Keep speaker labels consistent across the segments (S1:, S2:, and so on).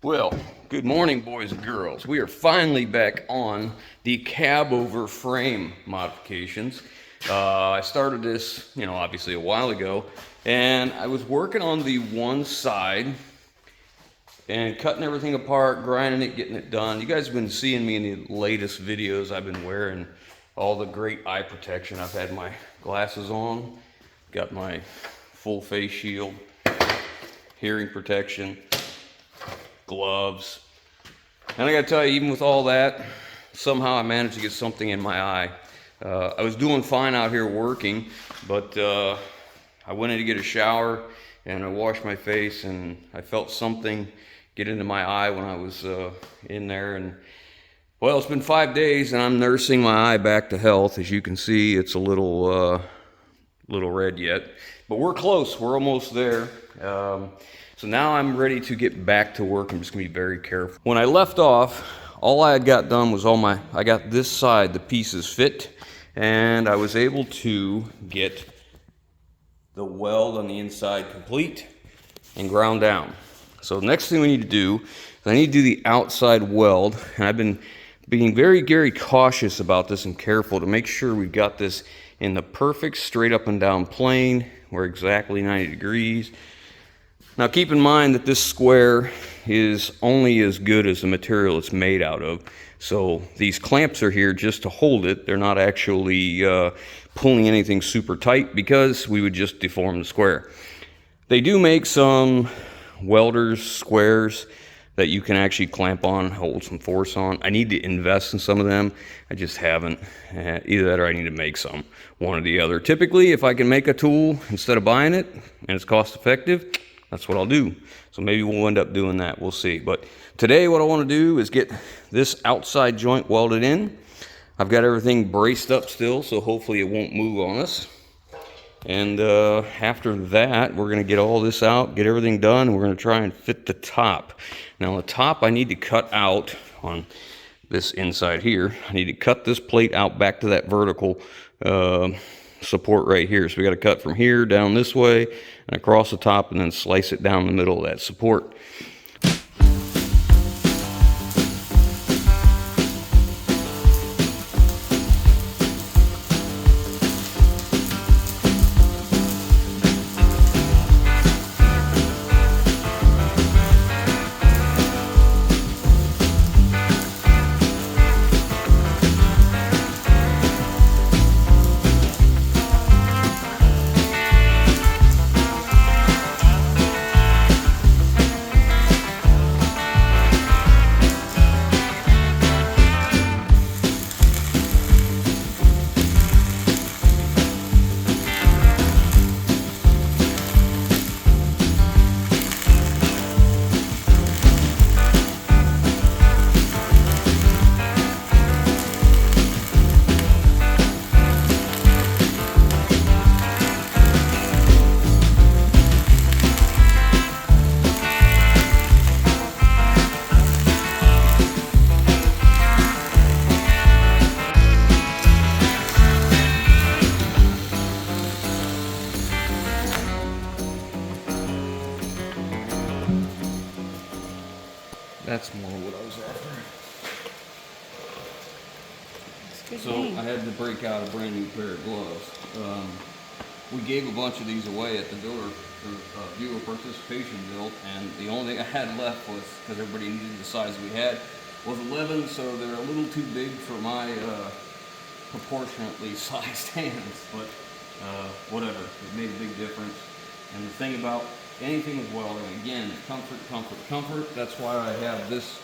S1: Well, good morning, boys and girls. We are finally back on the cab over frame modifications. I started this, obviously a while ago, and I was working on the one side and cutting everything apart, grinding it, getting it done. You guys have been seeing me in the latest videos. I've been wearing all the great eye protection. I've had my glasses on, got my full face shield, hearing protection, gloves. And I gotta tell you, even with all that, somehow I managed to get something in my eye. I was doing fine out here working, but I went in to get a shower and I washed my face and I felt something get into my eye when I was in there. And well, it's been 5 days and I'm nursing my eye back to health. As you can see, it's a little red yet, but we're close. We're almost there. So now I'm ready to get back to work. I'm just gonna be very careful. When I left off, all I had got done was I got this side, the pieces fit, and I was able to get the weld on the inside complete and ground down. So next thing we need to do is I need to do the outside weld, and I've been being very, very cautious about this and careful to make sure we've got this in the perfect straight up and down plane. We're exactly 90 degrees. Now keep in mind that this square is only as good as the material it's made out of. So these clamps are here just to hold it. They're not actually pulling anything super tight because we would just deform the square. They do make some welders squares that you can actually clamp on, hold some force on. I need to invest in some of them. I just haven't. Either that or I need to make some, one or the other. Typically, if I can make a tool instead of buying it and it's cost effective, that's what I'll do. So maybe we'll end up doing that. We'll see. But today what I want to do is get this outside joint welded in. I've got everything braced up still, so hopefully it won't move on us. And after that, we're going to get all this out, get everything done. We're going to try and fit the top. Now the top I need to cut out on this inside here. I need to cut this plate out back to that vertical support right here. So we got to cut from here down this way and across the top and then slice it down the middle of that support. That's more what I was after. So I had to break out a brand new pair of gloves. We gave a bunch of these away at the door for viewer participation build, and the only thing I had left was, because everybody needed the size we had, was 11, so they're a little too big for my proportionately sized hands, but whatever, it made a big difference. And the thing about anything with welding, again, comfort, comfort, comfort. That's why I have this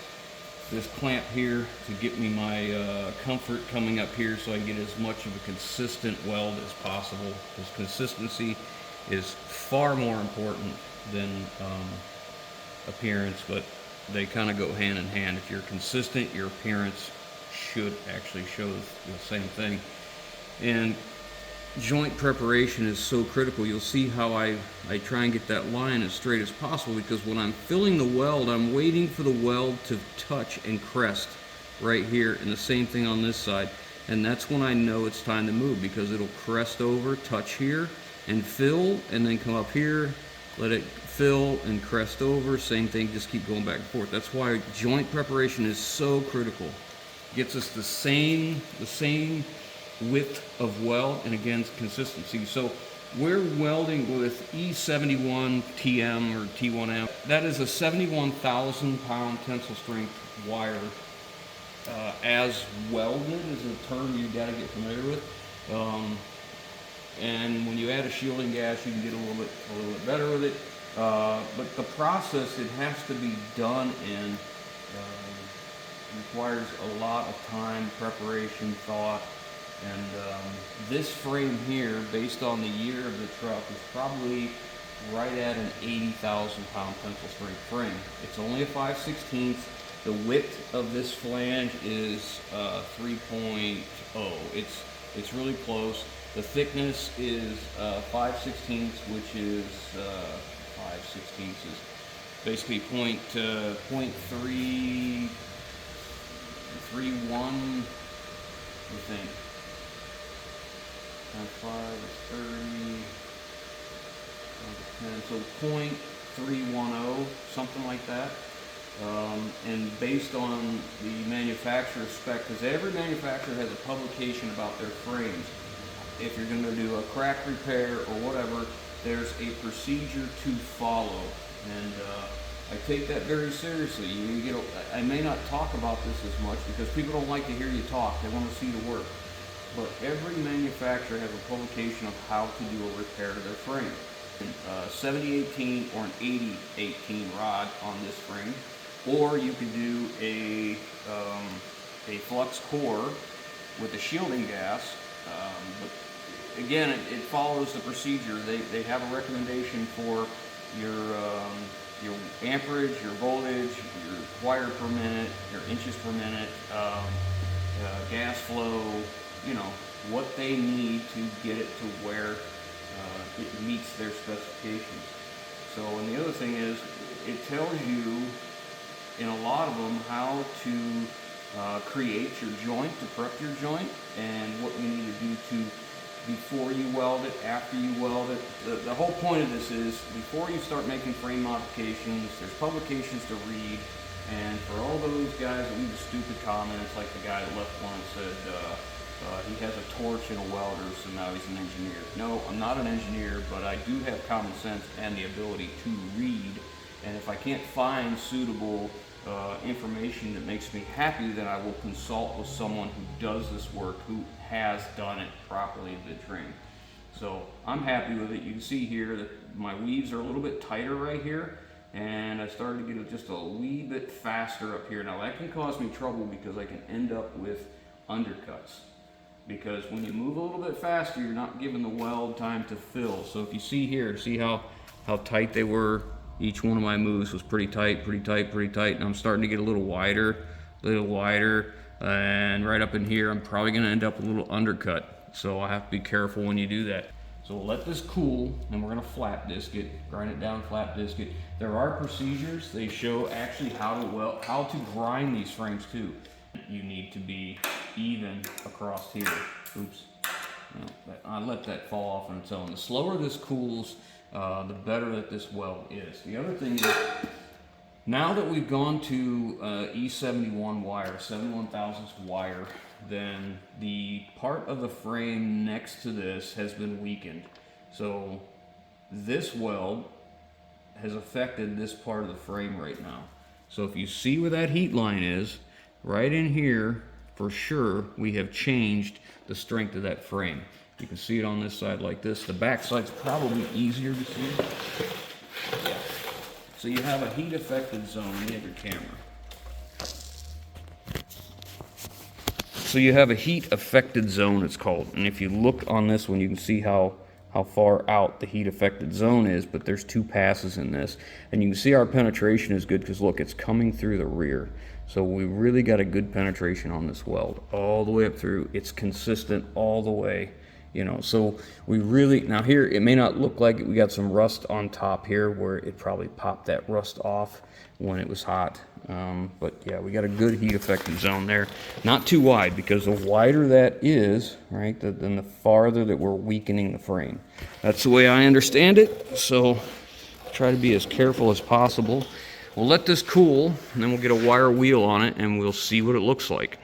S1: clamp here to get me my comfort coming up here so I get as much of a consistent weld as possible. Because consistency is far more important than appearance, but they kind of go hand in hand. If you're consistent, your appearance should actually show the same thing. And joint preparation is so critical. You'll see how I try and get that line as straight as possible, because when I'm filling the weld, I'm waiting for the weld to touch and crest right here, and the same thing on this side. And that's when I know it's time to move, because it'll crest over, touch here, and fill, and then come up here, let it fill and crest over, same thing, just keep going back and forth. That's why joint preparation is so critical. Gets us the same width of weld, and again, consistency. So we're welding with E71 TM or T1M. That is a 71,000 pound tensile strength wire. As welded is a term you gotta get familiar with. And when you add a shielding gas, you can get a little bit better with it. But the process it has to be done in requires a lot of time, preparation, thought. And this frame here, based on the year of the truck, is probably right at an 80,000 pound tensile strength frame. It's only a 5/16. The width of this flange is 3.0. It's really close. The thickness is 5/16, which is 5/16 is basically 0.331, I think. 5 is 30, 10, so 0.310, something like that. And based on the manufacturer's spec, because every manufacturer has a publication about their frames. If you're going to do a crack repair or whatever, there's a procedure to follow, and I take that very seriously. I may not talk about this as much because people don't like to hear you talk. They want to see the work. But every manufacturer has a publication of how to do a repair to their frame. 7018 or an 8018 rod on this frame, or you could do a flux core with a shielding gas. But again, it follows the procedure. They have a recommendation for your amperage, your voltage, your wire per minute, your inches per minute, gas flow. You know what they need to get it to where it meets their specifications. So, and the other thing is, it tells you in a lot of them how to create your joint, to prep your joint, and what you need to do to before you weld it, after you weld it. The whole point of this is before you start making frame modifications, there's publications to read, and for all those guys that leave the stupid comments, like the guy that left one and said he has a torch and a welder, so now he's an engineer. No, I'm not an engineer, but I do have common sense and the ability to read, and if I can't find suitable information that makes me happy, then I will consult with someone who does this work, who has done it properly to the train. So I'm happy with it. You can see here that my weaves are a little bit tighter right here, and I started to get it just a wee bit faster up here. Now that can cause me trouble because I can end up with undercuts. Because when you move a little bit faster, you're not giving the weld time to fill. So if you see here, see how tight they were? Each one of my moves was pretty tight, and I'm starting to get a little wider, and right up in here, I'm probably gonna end up with a little undercut. So I have to be careful when you do that. So we'll let this cool, and we're gonna flat disc it, grind it down, flat disc it. There are procedures. They show actually how to grind these frames too. You need to be even across here. Oops. No, I let that fall off on its own. The slower this cools, the better that this weld is. The other thing is, now that we've gone to E71 wire, 71,000ths wire, then the part of the frame next to this has been weakened. So this weld has affected this part of the frame right now. So if you see where that heat line is, right in here, for sure, we have changed the strength of that frame. You can see it on this side like this. The back side's probably easier to see. Yeah. So you have a heat affected zone. You have your camera. So you have a heat affected zone, it's called. And if you look on this one, you can see how far out the heat affected zone is, but there's two passes in this. And you can see our penetration is good because look, it's coming through the rear. So we really got a good penetration on this weld all the way up through. It's consistent all the way, you know. So we really, now here, it may not look like it. We got some rust on top here where it probably popped that rust off when it was hot. But yeah, we got a good heat affected zone there. Not too wide, because the wider that is, right, then the farther that we're weakening the frame. That's the way I understand it. So Try to be as careful as possible. We'll let this cool, and then we'll get a wire wheel on it, and we'll see what it looks like.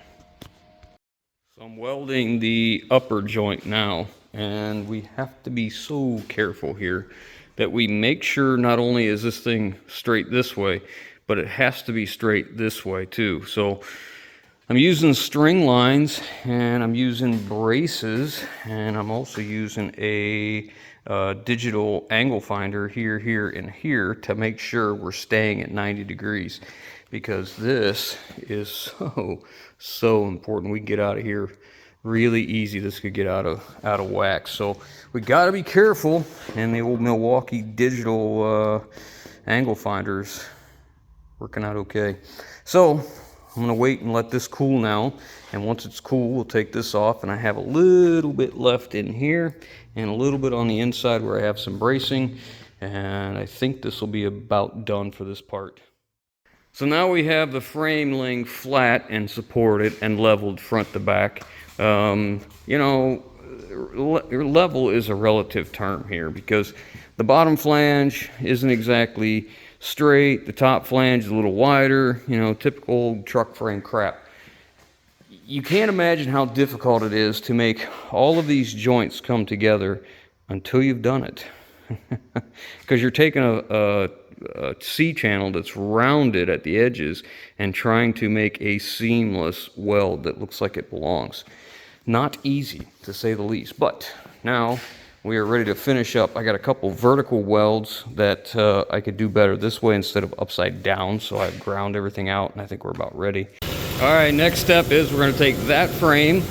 S1: So I'm welding the upper joint now, and we have to be so careful here that we make sure not only is this thing straight this way, but it has to be straight this way too. So I'm using string lines, and I'm using braces, and I'm also using a digital angle finder here, here, and here to make sure we're staying at 90 degrees, because this is so important. We can get out of here really easy. This could get out of whack. So we got to be careful, and the old Milwaukee digital angle finders working out okay. So I'm gonna wait and let this cool now, and once it's cool, we'll take this off, and I have a little bit left in here and a little bit on the inside where I have some bracing, and I think this will be about done for this part. So now we have the frame laying flat and supported and leveled front to back. You know, level is a relative term here, because the bottom flange isn't exactly straight, the top flange is a little wider, you know, typical truck frame crap. You can't imagine how difficult it is to make all of these joints come together until you've done it. Because you're taking a C-channel that's rounded at the edges and trying to make a seamless weld that looks like it belongs. Not easy, to say the least. But now we are ready to finish up. I got a couple vertical welds that I could do better this way instead of upside down, so I've ground everything out, and I think we're about ready. All right, next step is we're going to take that frame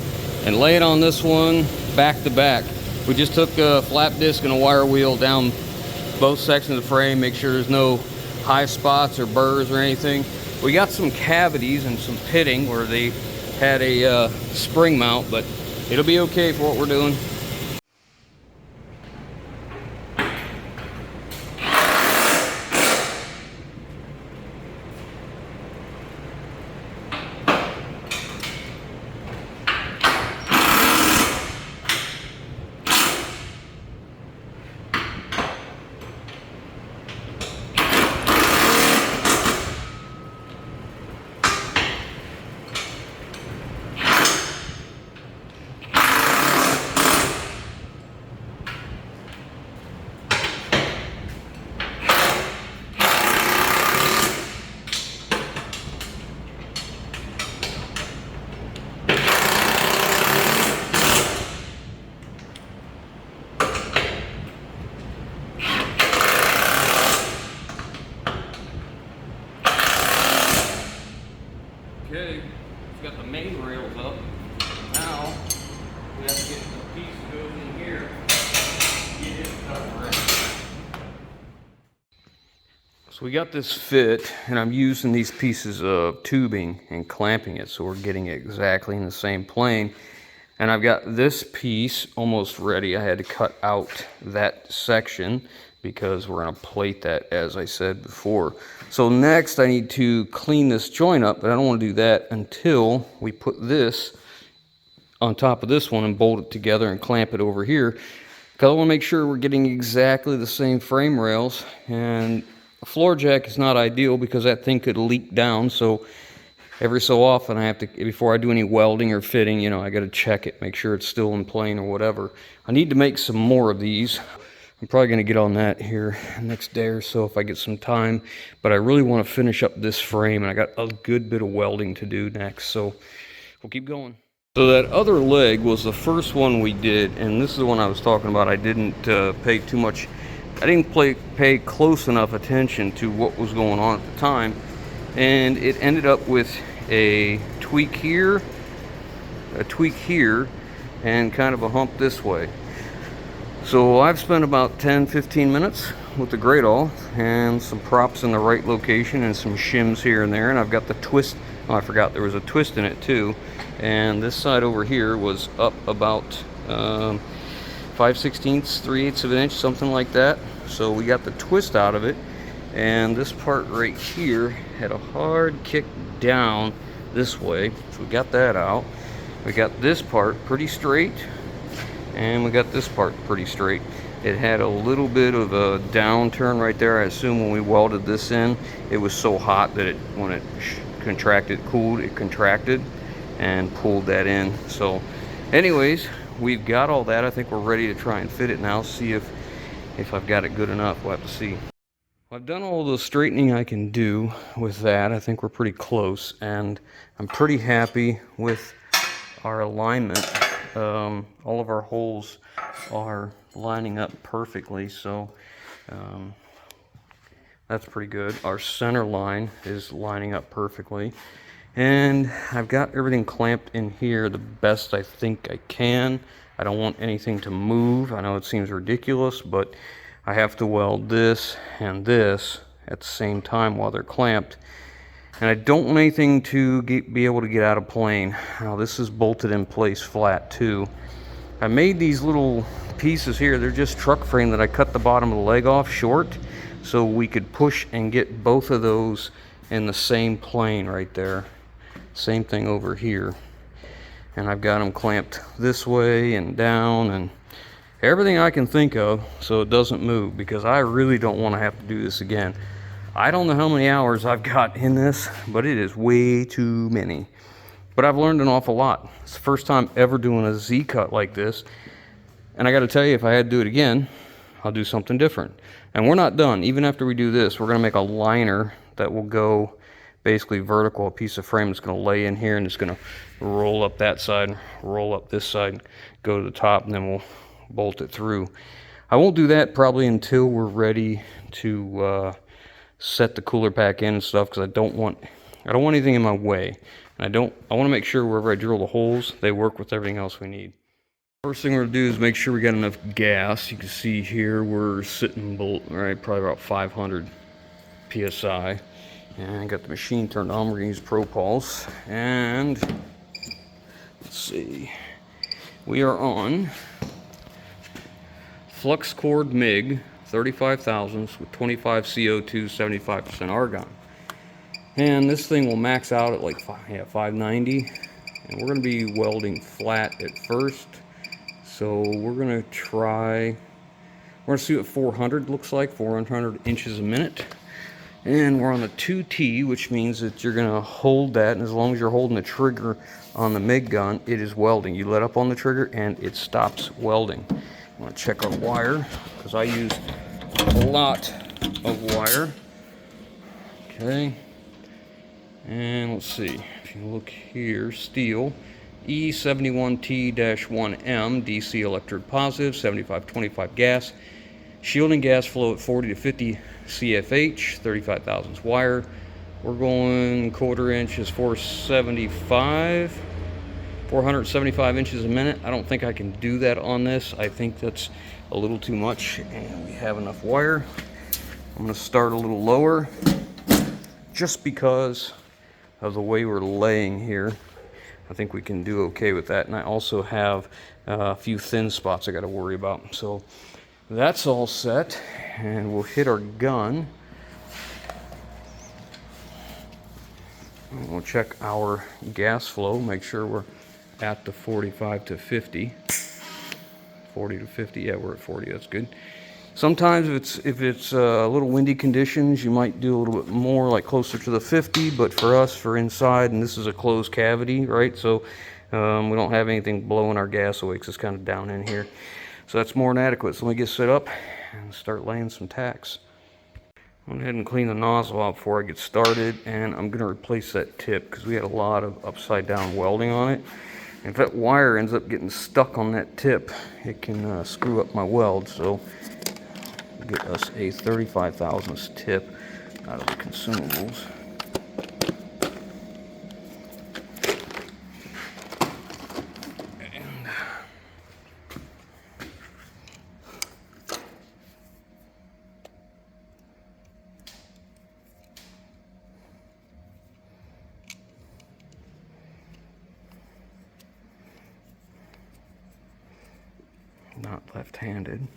S1: and lay it on this one back to back. We just took a flap disc and a wire wheel down both sections of the frame, make sure there's no high spots or burrs or anything. We got some cavities and some pitting where they had a spring mount, but it'll be okay for what we're doing. Okay, we've got the main rails up. Now, we have to get the piece that goes in here, get it cut right. So we got this fit, and I'm using these pieces of tubing and clamping it so we're getting it exactly in the same plane. And I've got this piece almost ready. I had to cut out that section because we're going to plate that, as I said before. So next I need to clean this joint up, but I don't want to do that until we put this on top of this one and bolt it together and clamp it over here, because I want to make sure we're getting exactly the same frame rails. And a floor jack is not ideal because that thing could leak down, so every so often I have to, before I do any welding or fitting, you know, I got to check it, make sure it's still in plane or whatever. I need to make some more of these. I'm probably going to get on that here next day or so if I get some time, but I really want to finish up this frame, and I got a good bit of welding to do next, so we'll keep going. So that other leg was the first one we did, and this is the one I was talking about. I didn't pay too much, I didn't pay close enough attention to what was going on at the time, and it ended up with a tweak here, and kind of a hump this way. So I've spent about 10-15 minutes with the grate all and some props in the right location and some shims here and there, and I've got the twist. Oh, I forgot there was a twist in it too, and this side over here was up about 5/16, 3/8 of an inch, something like that. So we got the twist out of it, and this part right here had a hard kick down this way, so we got that out. We got this part pretty straight, and we got this part pretty straight. It had a little bit of a downturn right there. I assume when we welded this in, it was so hot that when it contracted, cooled, it contracted and pulled that in. So anyways, we've got all that. I think we're ready to try and fit it now, see if I've got it good enough. We'll have to see. I've done all the straightening I can do with that. I think we're pretty close, and I'm pretty happy with our alignment. All of our holes are lining up perfectly, so that's pretty good. Our center line is lining up perfectly, and I've got everything clamped in here the best I think I can. I don't want anything to move. I know it seems ridiculous, but I have to weld this and this at the same time while they're clamped. And I don't want anything to be able to get out of plane. Now this is bolted in place flat too. I made these little pieces here. They're just truck frame that I cut the bottom of the leg off short so we could push and get both of those in the same plane right there. Same thing over here. And I've got them clamped this way and down and everything I can think of so it doesn't move, because I really don't want to have to do this again. I don't know how many hours I've got in this, but it is way too many. But I've learned an awful lot. It's the first time ever doing a Z-cut like this. And I got to tell you, if I had to do it again, I'll do something different. And we're not done. Even after we do this, we're going to make a liner that will go basically vertical, a piece of frame that's going to lay in here, and it's going to roll up that side, roll up this side, go to the top, and then we'll bolt it through. I won't do that probably until we're ready to set the cooler pack in and stuff, because I don't want anything in my way. And I want to make sure wherever I drill the holes, they work with everything else we need. First thing we're going to do is make sure we got enough gas. You can see here we're sitting right probably about 500 psi. And I got the machine turned on. We're going to use Pro-Pulse. And let's see. We are on flux cord MIG 35 thousandths with 25 CO2, 75% argon. And this thing will max out at like 590. And we're going to be welding flat at first. So we're going to see what 400 looks like, 400 inches a minute. And we're on the 2T, which means that you're going to hold that, and as long as you're holding the trigger on the MIG gun, it is welding. You let up on the trigger and it stops welding. I want to check our wire, because I use a lot of wire. Okay. And let's see, if you look here, steel, E71T-1M, DC electrode positive, 7525 gas, shielding gas flow at 40 to 50 CFH, 35 thousandths wire. We're going 1/4 inch is 475 inches a minute. I don't think I can do that on this. I think that's a little too much, and we have enough wire. I'm going to start a little lower just because of the way we're laying here. I think we can do okay with that. And I also have a few thin spots I got to worry about. So that's all set, and we'll hit our gun. And we'll check our gas flow, make sure we're at the 45 to 50. 40 to 50, yeah, we're at 40, that's good. Sometimes if it's a little windy conditions, you might do a little bit more, like closer to the 50, but for us, for inside, and this is a closed cavity, right? So we don't have anything blowing our gas away because it's kind of down in here. So that's more than adequate. So let me get set up and start laying some tacks. I'm going to go ahead and clean the nozzle out before I get started, and I'm going to replace that tip because we had a lot of upside down welding on it. If that wire ends up getting stuck on that tip, it can screw up my weld. So get us a 35 thousandths tip out of the consumables. And not left-handed.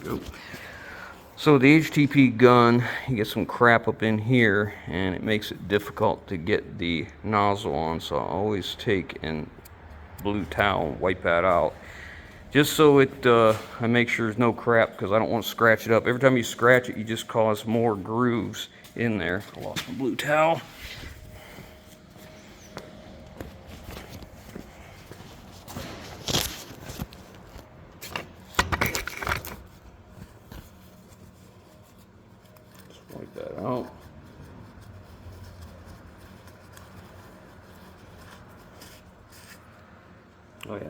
S1: Go. So the HTP gun, you get some crap up in here and it makes it difficult to get the nozzle on, so I always take a blue towel and wipe that out. Just so I make sure there's no crap, because I don't want to scratch it up. Every time you scratch it, you just cause more grooves in there. I lost my blue towel. Wipe that out. Oh yeah,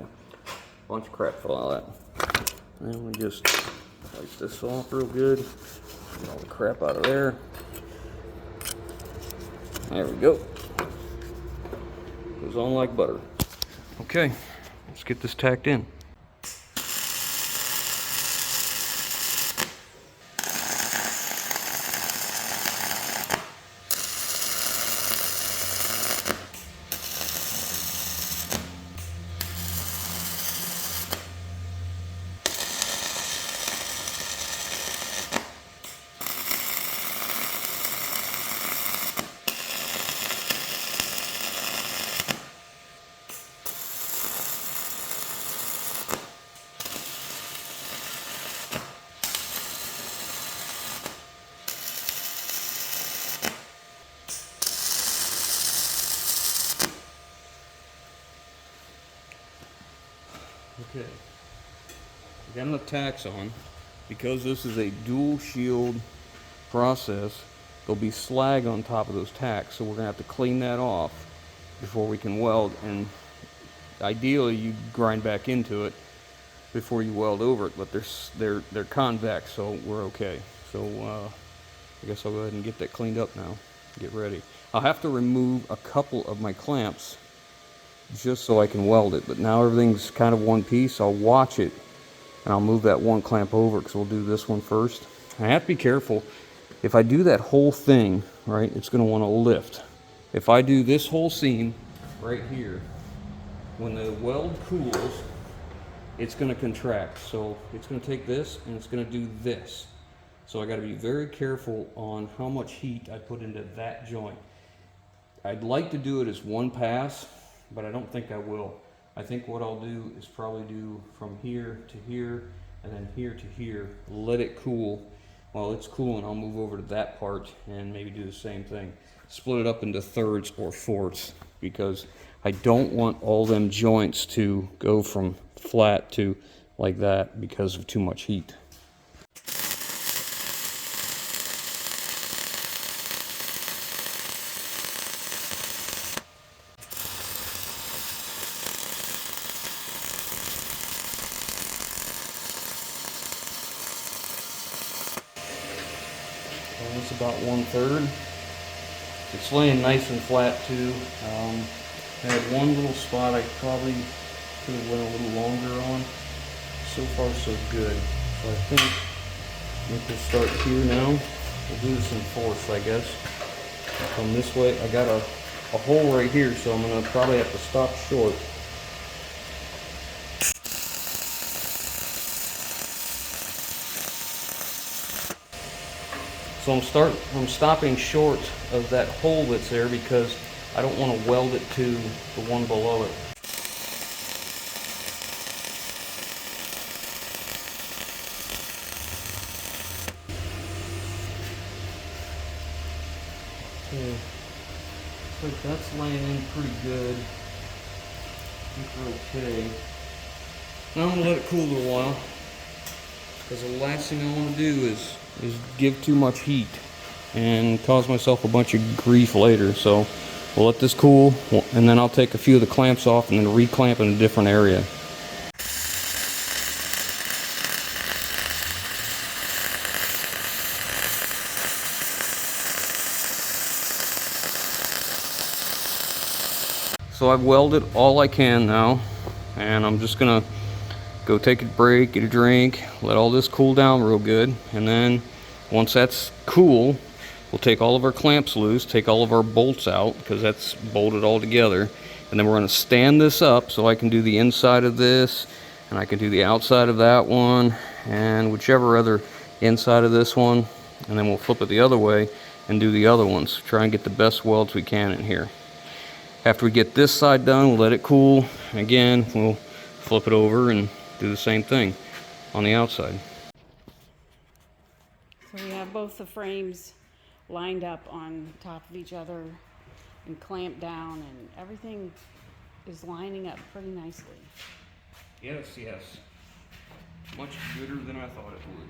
S1: bunch of crap fell out of that. And then we just wipe this off real good. Get all the crap out of there. There we go. Goes on like butter. Okay, let's get this tacked in. Okay, again the tacks on. Because this is a dual shield process, there'll be slag on top of those tacks, so we're gonna have to clean that off before we can weld, and ideally you grind back into it before you weld over it, but they're convex, so we're okay. So I guess I'll go ahead and get that cleaned up now, get ready. I'll have to remove a couple of my clamps just so I can weld it, but now everything's kind of one piece. I'll watch it and I'll move that one clamp over, because we'll do this one first. I have to be careful. If I do that whole thing, right, it's going to want to lift. If I do this whole seam right here, when the weld cools, it's going to contract. So it's going to take this and it's going to do this. So I got to be very careful on how much heat I put into that joint. I'd like to do it as one pass, but I don't think I will. I think what I'll do is probably do from here to here and then here to here, let it cool. While it's cooling, I'll move over to that part and maybe do the same thing. Split it up into thirds or fourths, because I don't want all them joints to go from flat to like that because of too much heat. It's about 1/3. It's laying nice and flat too. I had one little spot I probably could have went a little longer on. So far so good. So I think we'll start here now. We'll do this in fourths, I guess. Come this way. I got a hole right here, so I'm gonna probably have to stop short. So I'm stopping short of that hole that's there because I don't want to weld it to the one below it. Okay. Looks like that's laying in pretty good. I think we're okay. Now I'm going to let it cool a little while, because the last thing I want to do is give too much heat and cause myself a bunch of grief later. So we'll let this cool, and then I'll take a few of the clamps off and then reclamp in a different area. So I've welded all I can now, and I'm just gonna go take a break, get a drink, let all this cool down real good, and then once that's cool, we'll take all of our clamps loose, take all of our bolts out, because that's bolted all together, and then we're going to stand this up so I can do the inside of this, and I can do the outside of that one, and whichever other inside of this one, and then we'll flip it the other way and do the other ones. Try and get the best welds we can in here. After we get this side done, we'll let it cool. Again, we'll flip it over and do the same thing on the outside.
S2: So we have both the frames lined up on top of each other and clamped down, and everything is lining up pretty nicely.
S1: Yes, yes. Much gooder than I thought it would.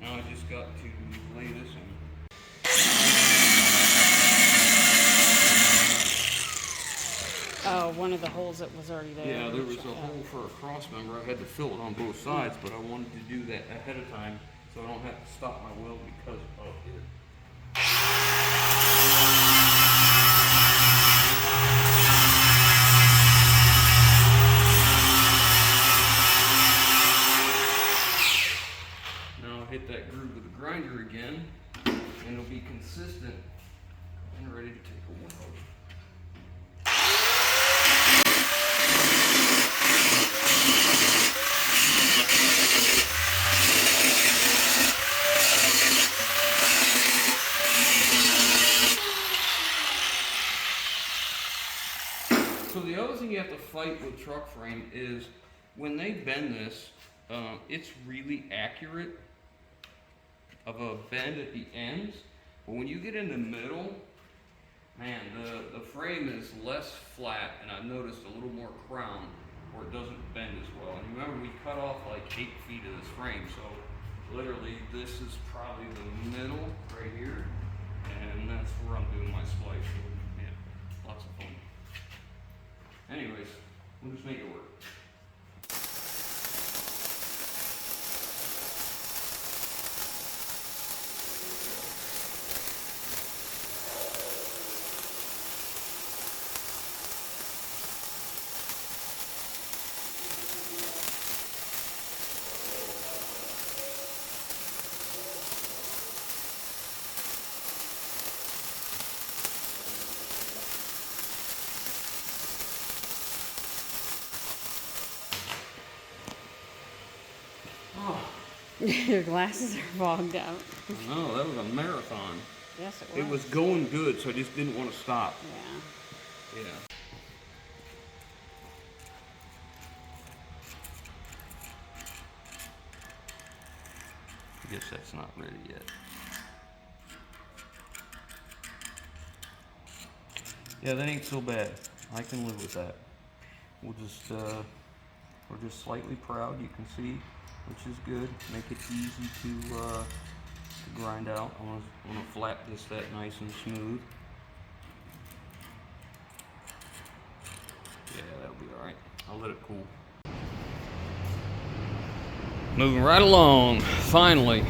S1: Now I just got to lay this in.
S2: Oh, one of the holes that was already there.
S1: Yeah, there was a hole for a cross member. I had to fill it on both sides, but I wanted to do that ahead of time so I don't have to stop my weld because of it. Now I'll hit that groove with the grinder again, and it'll be consistent and ready to take a weld. So the other thing you have to fight with truck frame is when they bend this, it's really accurate of a bend at the ends, but when you get in the middle, man, the frame is less flat, and I've noticed a little more crown where it doesn't bend as well. And remember, we cut off like 8 feet of this frame, so literally this is probably the middle right here, and that's where I'm doing my splice. So, yeah, lots of fun. Anyways, we'll just make it work.
S2: Your glasses are fogged out.
S1: No, that was a marathon.
S2: Yes, it was.
S1: It was going good, so I just didn't want to stop.
S2: Yeah.
S1: Yeah. I guess that's not ready yet. Yeah, that ain't so bad. I can live with that. We'll just, we're just slightly proud, you can see, which is good. Make it easy to grind out. I want to flat this that nice and smooth. Yeah, that'll be all right. I'll let it cool. Moving right along. Finally,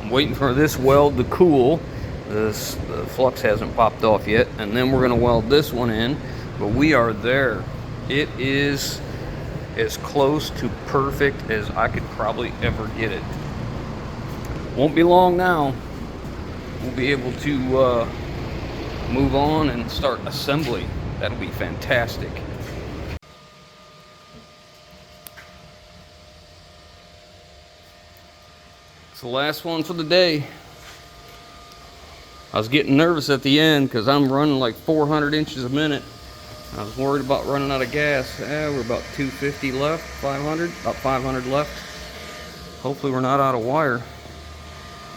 S1: I'm waiting for this weld to cool. The flux hasn't popped off yet, and then we're going to weld this one in. But we are there. It is as close to perfect as I could probably ever get it. Won't be long now. We'll be able to move on and start assembly. That'll be fantastic. It's the last one for the day. I was getting nervous at the end because I'm running like 400 inches a minute. I was worried about running out of gas. We're about 250 left, 500, about 500 left. Hopefully we're not out of wire.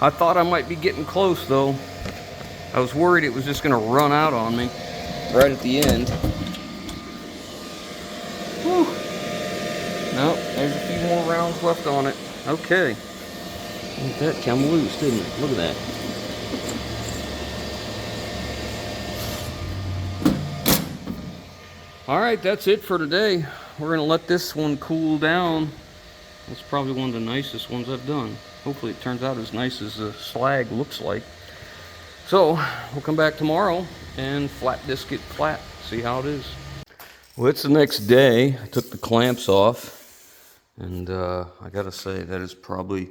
S1: I thought I might be getting close though. I was worried it was just gonna run out on me right at the end. Whew. Nope, there's a few more rounds left on it. Okay. That came loose, didn't it? Look at that. Alright, that's it for today. We're going to let this one cool down. It's probably one of the nicest ones I've done. Hopefully it turns out as nice as the slag looks like. So, we'll come back tomorrow and flat disc it flat. See how it is. Well, it's the next day. I took the clamps off. And I got to say, that is probably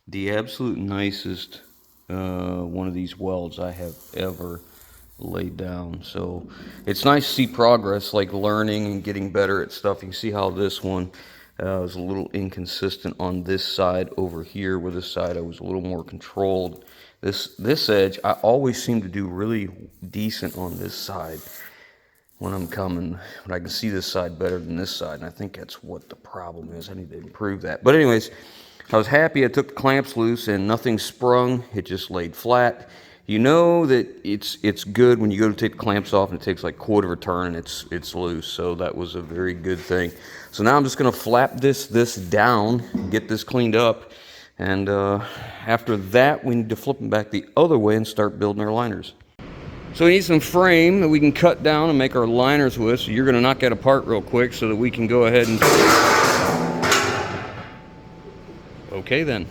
S1: the absolute nicest one of these welds I have ever laid down. So it's nice to see progress, like learning and getting better at stuff. You can see how this one I was a little inconsistent on this side over here, where this side I was a little more controlled. This edge, I always seem to do really decent on this side when I'm coming, but I can see this side better than this side, and I think that's what the problem is. I need to improve that. But anyways, I was happy I took the clamps loose and nothing sprung. It just laid flat. You know that it's good when you go to take the clamps off and it takes like a quarter of a turn and it's loose. So that was a very good thing. So now I'm just gonna flap this down, get this cleaned up, and after that we need to flip them back the other way and start building our liners. So we need some frame that we can cut down and make our liners with. So you're gonna knock that apart real quick so that we can go ahead and... Okay then.